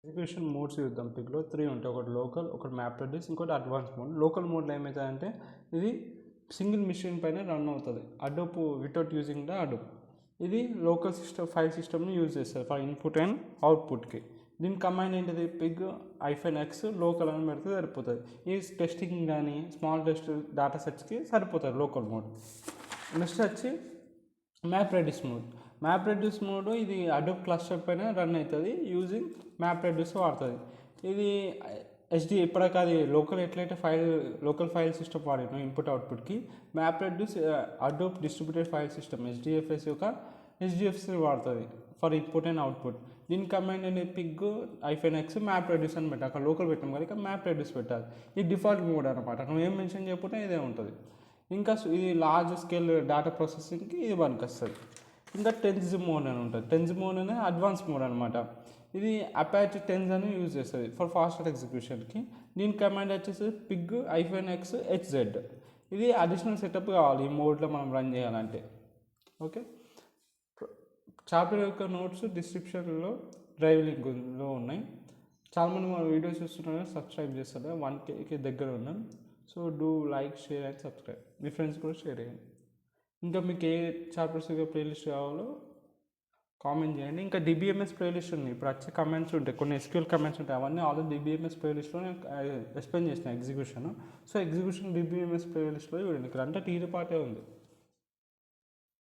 Execution modes చూద్దాం. పిక్లో 3 ఉంటాయి. ఒకటి లోకల్, ఒకటి మ్యాప్ రెడ్యూస్, ఇంకోటి అడ్వాన్స్ మోడ్. లోకల్ మోడ్లో ఏమవుతుందంటే ఇది సింగిల్ మిషన్ పైన రన్ అవుతుంది. Adobe without using the Adobe. ఇది లోకల్ ఫైల్ సిస్టమ్ని యూజ్ చేస్తారు ఫర్ ఇన్పుట్ అండ్ అవుట్పుట్కి. దీని కమాండ్ ఏంటిది? పిగ్ -x లోకల్ అని పెడితే సరిపోతుంది. ఈ టెస్టింగ్ కానీ స్మాల్ టెస్ట్ డేటా సెట్స్కి సరిపోతుంది లోకల్ మోడ్. నెక్స్ట్ వచ్చి map reduce mode. Map reduce mode ఇది అడోబ్ క్లస్టర్ పైన రన్ అవుతుంది. యూజింగ్ మ్యాప్ రెడ్యూస్ వాడుతుంది. ఇది ఇప్పటికి అది ఎట్లయితే లోకల్ ఫైల్ సిస్టమ్ వాడినో ఇన్పుట్ అవుట్పుట్కి, map reduce Hadoop distributed file system HDFS యొక్క HDFS వాడుతుంది ఫర్ ఇన్పుట్ అండ్ అవుట్పుట్. దీని కమాండ్ అనేది పిగ్ -x మ్యాప్ రెడ్యూస్ అని పెట్టాలి. అక్కడ లోకల్ పెట్టాం కదా, ఇక మ్యాప్ రెడ్యూస్ పెట్టాలి. ఇది డిఫాల్ట్ మోడ్ అనమాట. నువ్వు ఏం మెన్షన్ చేయకపోతే ఇదే ఉంటుంది. ఇంకా ఇది లార్జ్ స్కేల్ డేటా ప్రాసెసింగ్కి ఇది పనికి వస్తుంది. ఇంకా టెన్స్ మోడ్ అని ఉంటుంది. టెన్స్ మోడ్ అనేది అడ్వాన్స్ మోడ్ అనమాట. ఇది అపాచీ టెన్స్ అని యూజ్ చేస్తుంది ఫర్ ఫాస్టర్ ఎగ్జిక్యూషన్కి. దీని కమాండ్ వచ్చేసి పిగ్ -x HZ. ఇది అడిషనల్ సెటప్ కావాలి ఈ మోడ్లో మనం రన్ చేయాలంటే. ఓకే, చాప్టర్ యొక్క నోట్స్ డిస్క్రిప్షన్లో డ్రైవ్ లింక్లో ఉన్నాయి. చాలామంది మన వీడియోస్ చూస్తున్నారు, సబ్స్క్రైబ్ చేస్తారు. 1K దగ్గర ఉన్నాం. So do like, share and subscribe. Me friends కూడా షేర్ చేయండి. ఇంకా మీకు ఏ చాప్టర్స్ ప్లేలిస్ట్ కావాలో కామెంట్ చేయండి. ఇంకా DBMS ప్లేలిస్ట్ ఉంది. ఇప్పుడు వచ్చే కమెంట్స్ ఉంటాయి, కొన్ని SQL కమెంట్స్ ఉంటాయి. అవన్నీ ఆల్రెడీ DBMS ప్లేలిస్ట్లో నేను ఎక్స్ప్లెయిన్ చేసిన ఎగ్జిక్యూషన్. సో ఎగ్జిక్యూషన్ DBMS ప్లేలిస్ట్లో చూడండి. ఇక్కడ అంటే టీరీ పార్టే ఉంది.